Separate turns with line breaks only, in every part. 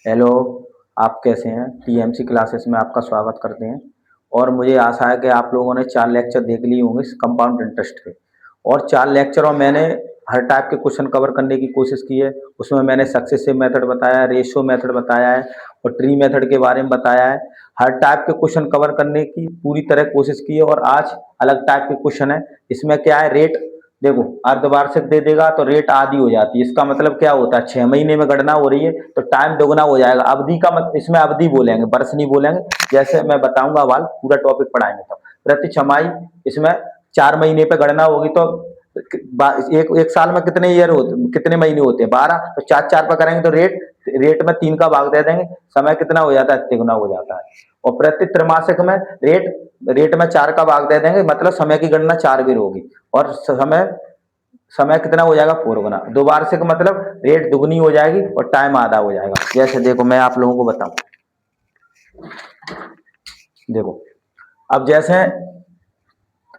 Hello. आप कैसे हैं? टीएमसी क्लासेस में आपका स्वागत करते हैं। और मुझे आशा है कि आप लोगों ने 4 लेक्चर देख लिए होंगे इस कंपाउंड इंटरेस्ट के। और 4 लेक्चरों में मैंने हर टाइप के क्वेश्चन कवर करने की कोशिश की है। उसमें मैंने सक्सेसिव मेथड बताया है, रेशियो मेथड बताया है और ट्री मेथड के बारे में बताया है। हर टाइप के क्वेश्चन कवर करने की पूरी तरह कोशिश की है और आज अलग टाइप के क्वेश्चन है। इसमें क्या है, रेट देखो अर्धवार्षिक दे देगा तो रेट आधी हो जाती है। इसका मतलब क्या होता है, 6 महीने में गणना हो रही है तो टाइम दोगुना हो जाएगा। अवधि का मतलब इसमें अवधि बोलेंगे, वर्ष नहीं बोलेंगे। जैसे मैं बताऊंगा वाल पूरा टॉपिक पढ़ाएंगे तब। प्रति छमाही इसमें 4 महीने पे गणना होगी तो एक एक साल में कितने ईयर होते, कितने महीने होते हैं? 12। तो चार चार पर करेंगे तो रेट रेट में 3 का भाग दे देंगे, समय कितना हो जाता है? तिगुना हो जाता है। और प्रति त्रैमासिक में रेट रेट में 4 का भाग दे देंगे, मतलब समय की गणना 4 बार होगी। और समय समय कितना हो जाएगा? 4 गुना। दो वार्षिक मतलब रेट दुगनी हो जाएगी और टाइम आधा हो जाएगा। जैसे देखो मैं आप लोगों को बताऊं, देखो अब जैसे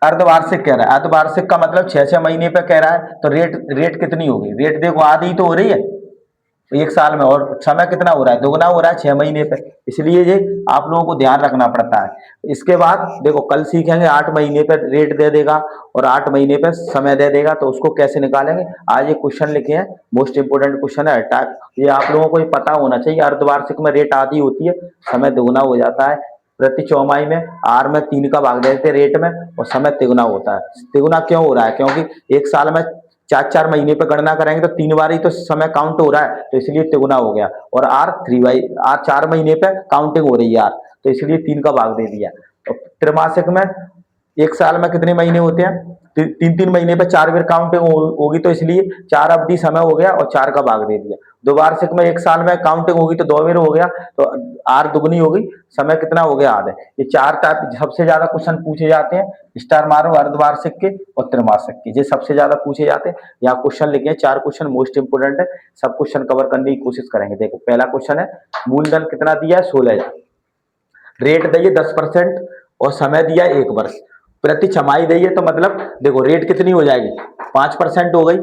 अर्धवार्षिक कह रहा है, अर्धवार्षिक का मतलब 6 6 महीने पे कह रहा है तो रेट रेट कितनी होगी? रेट देखो आधी तो हो रही है एक साल में, और समय कितना हो रहा है? दोगुना हो रहा है 6 महीने पे। इसलिए ये आप लोगों को ध्यान रखना पड़ता है। इसके बाद देखो कल सीखेंगे 8 महीने पे रेट दे देगा और 8 महीने पे समय दे देगा, तो उसको कैसे निकालेंगे। आज ये क्वेश्चन लिखे हैं, मोस्ट इंपोर्टेंट क्वेश्चन है टाइप। ये आप लोगों को ये पता होना चाहिए। अर्धवार्षिक में रेट आधी होती है, समय दोगुना हो जाता है। प्रति चौमाही में आर में 3 का भाग देते हैं रेट में और समय तिगुना होता है। तिगुना क्यों हो रहा है? क्योंकि एक साल में 4 4 महीने पे गणना करेंगे तो 3 बार ही तो समय काउंट हो रहा है, तो इसलिए तिगुना हो गया। और आर 4 महीने पे काउंटिंग हो रही है आर, तो इसलिए 3 का भाग दे दिया। तो त्रैमासिक में एक साल में कितने महीने होते हैं? 3 3 महीने पे 4 बार काउंटिंग होगी, तो इसलिए 4 अवधि समय हो गया और 4 का भाग दे दिया। दो वार्षिक में एक साल में काउंटिंग होगी तो 2 बार हो गया, तो आर दुगनी होगी, समय कितना हो गया? आधे। ये 4 टाइप सबसे ज्यादा क्वेश्चन पूछे जाते हैं। स्टार मारो अर्धवार्षिक के और त्रैमासिक के, ये सबसे ज्यादा पूछे जाते हैं। यहाँ क्वेश्चन लिखे हैं 4 क्वेश्चन मोस्ट इंपोर्टेंट है। सब क्वेश्चन कवर करने की कोशिश करेंगे। देखो पहला क्वेश्चन है, मूलधन कितना दिया है? 16,000। रेट दिए 10% और समय दिया 1 वर्ष। प्रति छमाही दी है तो मतलब देखो रेट कितनी हो जाएगी? 5% हो गई।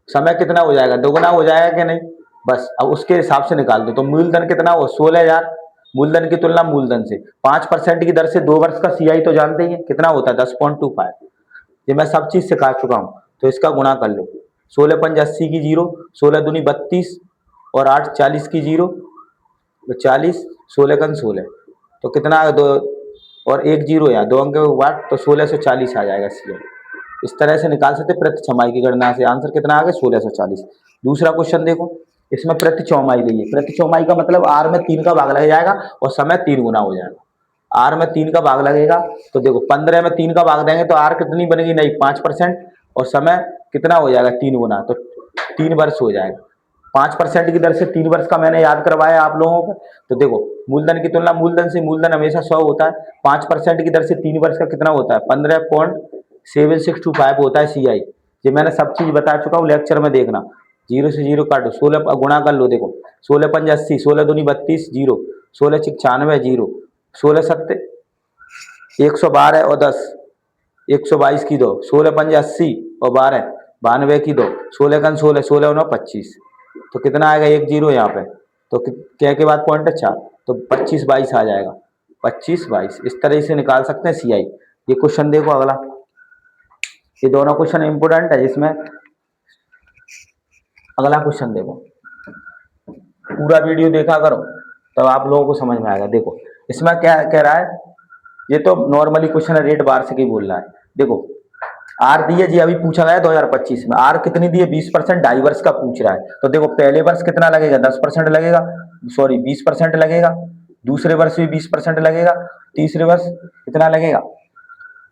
समय कितना हो जाएगा? दोगुना हो जाएगा कि नहीं? बस अब उसके हिसाब से निकाल दो। तो मूलधन कितना हो? 16,000। मूलधन की तुलना मूलधन से 5% की दर से 2 वर्ष का सीआई तो जानते ही है कितना होता है? 10.25। ये मैं सब चीज सिखा चुका हूँ, तो इसका गुणा कर लो। 16 5 80 की जीरो, 16 दूनी 32 और 8 40 की जीरो, 40, 16 तो कितना आ गया? दो और एक जीरो, यहाँ 2 अंक वाट, तो 1640 आ जाएगा सीएम। इस तरह से निकाल सकते प्रति छमाही की गणना से। आंसर कितना आ गया? 1640। दूसरा क्वेश्चन देखो, इसमें प्रति चौमाही ली है। प्रति चौमाही का मतलब आर में 3 का भाग लग जाएगा और समय 3 गुना हो जाएगा। आर में 3 का भाग लगेगा तो देखो 15 में 3 का भाग देंगे तो आर कितनी बनेगी? नहीं 5%, और समय कितना हो जाएगा? 3 गुना, तो 3 वर्ष हो जाएगा। 5% की दर से 3 वर्ष का मैंने याद करवाया आप लोगों को। तो देखो मूलधन की तुलना मूलधन से, मूलधन हमेशा 100 होता है। 5% की दर से 3 वर्ष का कितना होता है? 15.765 होता है सीआई। ये मैंने सब चीज बता चुका हूँ, लेक्चर में देखना। जीरो से जीरो काटो, 16 गुणा कर लो। देखो 16 5 80, 16 दूनी 32 जीरो, 16 6 96 जीरो, 16 7 112 और 10, 122 की दो, 16 5 80 और 12 92 की दो, 16 16 9 25। तो कितना आएगा? एक जीरो यहाँ पे, तो क्या के बाद पॉइंट है 4, तो 25 22 आ जाएगा। 25 22 इस तरह से निकाल सकते हैं सीआई। ये क्वेश्चन देखो अगला, ये दोनों क्वेश्चन इंपोर्टेंट है। इसमें अगला क्वेश्चन देखो, पूरा वीडियो देखा करो तब आप लोगों को समझ में आएगा। देखो इसमें क्या कह रहा है, ये तो नॉर्मली क्वेश्चन है, रेट बार से ही बोल रहा है। देखो आर दिए जी, अभी पूछा गया 2025 में। आर कितनी दी है? 20%, 2.5 वर्ष का पूछ रहा है। तो देखो पहले वर्ष कितना लगेगा? 10% लगेगा, सॉरी 20% लगेगा। दूसरे वर्ष भी 20% लगेगा। तीसरे वर्ष कितना लगेगा?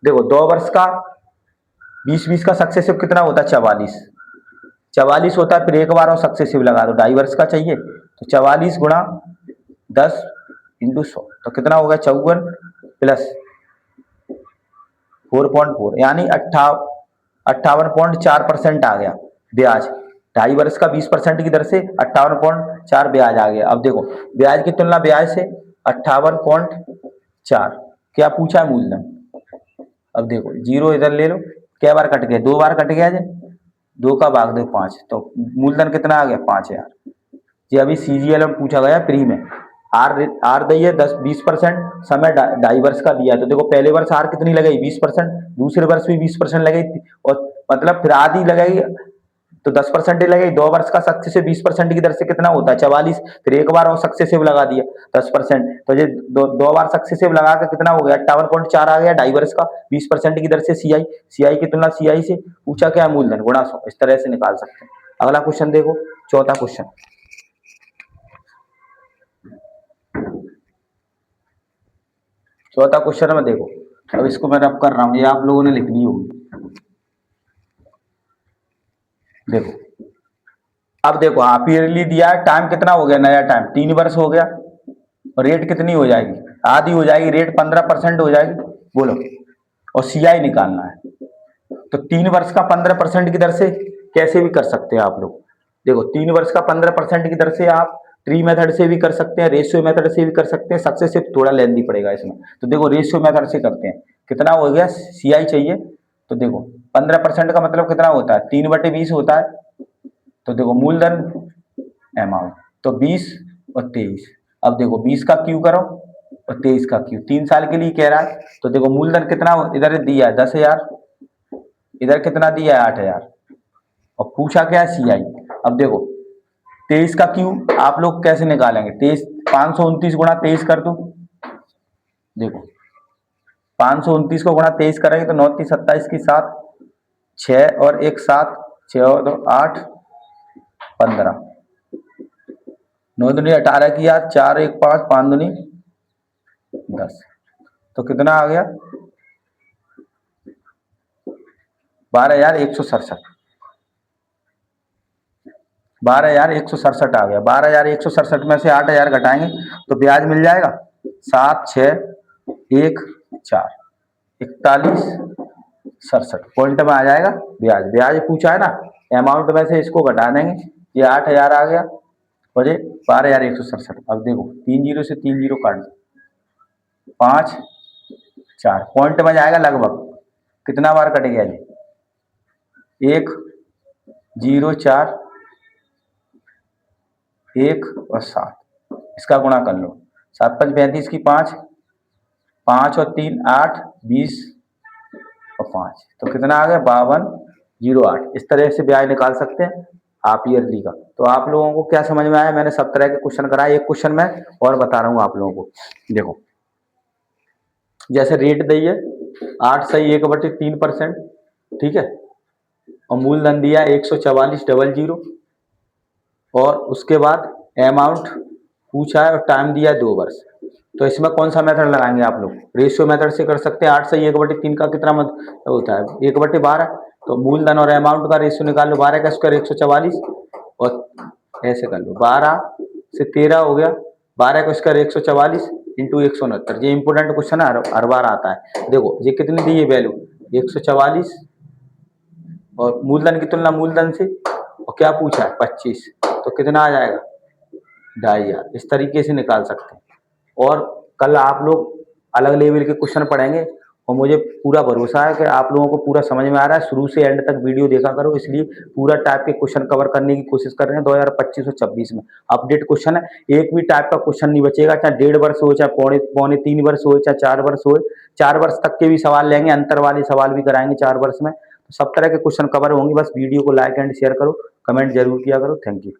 देखो 2 वर्ष का 20 20 का सक्सेसिव कितना होता है? 44। 44 होता है, फिर एक बार और सक्सेसिव लगा दो। 2.5 वर्ष का चाहिए तो 44 गुणा 10 इंटू 100, तो कितना होगा? 54 प्लस 4.4 यानी 58.4% आ गया ब्याज। 2.5 वर्ष का 20% की दर से 58.4 ब्याज आ गया। अब देखो ब्याज की तुलना ब्याज से 58.4, क्या पूछा है? मूलधन। अब देखो जीरो इधर ले लो, क्या बार कट गया? 2 बार कट गया जी, 2 का भाग दो 5, तो मूलधन कितना आ गया? 5,000। ये अभी CGL में पूछा गया प्री में। आर दी है 10-20%, समय 2.5 वर्ष का दिया है। तो देखो पहले वर्ष आर कितनी लगेगी 20%, दूसरे वर्ष भी 20% लगेगी, और मतलब फिर आधी लगेगी तो 10% ही लगेगी। 2 वर्ष का सक्सेसिव 20% की दर से कितना होता है 44। फिर एक बार और सक्सेसिव लगा दिया 10%, तो ये दो बार सक्सेसिव लगा के कितना हो गया 58.4 आ गया 2.5 वर्ष का 20% की दर से सीआई की तुलना सीआई से पूछा क्या है मूलधन गुणा 100, इस तरह से निकाल सकते हैं। अगला क्वेश्चन देखो, चौथा क्वेश्चन। चौथा क्वेश्चन में देखो, अब इसको मैं रब कर रहा हूं, ये आप लोगों ने लिखनी होगी। देखो अब देखो हाफ ईयरली दिया है, टाइम कितना हो गया नया टाइम 3 वर्ष हो गया, और रेट कितनी हो जाएगी आधी हो जाएगी, रेट 15% हो जाएगी, बोलो। और सीआई निकालना है, तो 3 वर्ष का 15% की दर से कैसे भी कर सकते हैं आप लोग। देखो 3 वर्ष का 15% की दर से आप ट्री मेथड से भी कर सकते हैं, रेशियो मेथड से भी कर सकते हैं, सक्सेसिव थोड़ा लेंदी पड़ेगा इसमें। तो देखो रेशियो मेथड से करते हैं, कितना हो गया सीआई चाहिए, तो देखो 15% का मतलब कितना होता है 3/20 होता है। तो देखो मूलधन अमाउंट, तो 20 और 23। अब देखो 20 का क्यू करो और 23 का क्यू, 3 साल के लिए कह रहा है। तो देखो मूलधन कितना इधर दिया है 10,000, इधर कितना दिया है 8,000, और पूछा क्या है सीआई। अब देखो 23 का क्यू आप लोग कैसे निकालेंगे, 23 529 गुणा 23 कर दो। देखो 529 को गुणा 23 करेंगे तो 9 3 27 की 7, 6 और 1 7, 6 और 2 8 15, 9 दूनी 18 की याद, 4 1 5, 5 दूनी 10, तो कितना आ गया 12,167। 12,167 आ गया। 12,167 में से 8,000 घटाएंगे तो ब्याज मिल जाएगा 7 6 1 4, 41,67 पॉइंट में आ जाएगा ब्याज। ब्याज पूछा है ना, अमाउंट में से इसको घटा देंगे, ये 8,000 आ गया और ये 12,167। अब देखो 3 जीरो से 3 जीरो काट दो, 5 4 पॉइंट में जाएगा लगभग। कितना बार कट गया ये 1 0 4 1 और 7, इसका गुणा कर लो, 7 5 35 की 5, 5 और 3 8 20 और 5, तो कितना आ गया 5208। इस तरह से ब्याज निकाल सकते हैं आप ईयरली का। तो आप लोगों को क्या समझ में आया, मैंने सब तरह के क्वेश्चन कराए, एक क्वेश्चन मैं और बता रहा हूँ आप लोगों को। देखो जैसे रेट दी है 8 सही 1/3%, ठीक है, और मूलधन दिया 144,000, और उसके बाद अमाउंट पूछा है और टाइम दिया है 2 वर्ष। तो इसमें कौन सा मेथड लगाएंगे आप लोग, रेशियो मेथड से कर सकते हैं। 8 से 1/3 का कितना मतलब होता है 1/12, तो मूलधन और अमाउंट का रेशियो निकाल लो, 12 का स्क्वायर 144, और ऐसे कर लो 12 से 13 हो गया, 12 का स्क्वायर 144 इंटू 169। ये इंपोर्टेंट क्वेश्चन है, हर बार आता है। देखो ये कितनी दी है वैल्यू 144, और मूलधन की तुलना मूलधन से, और क्या पूछा है 25, तो कितना आ जाएगा 2,500। इस तरीके से निकाल सकते हैं। और कल आप लोग अलग लेवल के क्वेश्चन पढ़ेंगे, और मुझे पूरा भरोसा है कि आप लोगों को पूरा समझ में आ रहा है। शुरू से एंड तक वीडियो देखा करो, इसलिए पूरा टाइप के क्वेश्चन कवर करने की कोशिश कर रहे हैं 2025 और 26 में। अपडेट क्वेश्चन है, एक भी टाइप का क्वेश्चन नहीं बचेगा, चाहे 1.5 वर्ष हो, चाहे पौने 3 वर्ष हो, चाहे 4 वर्ष हो। 4 वर्ष तक के भी सवाल लेंगे, अंतर वाले सवाल भी कराएंगे 4 वर्ष में। तो सब तरह के क्वेश्चन कवर होंगे। बस वीडियो को लाइक एंड शेयर करो, कमेंट जरूर किया करो। Thank you.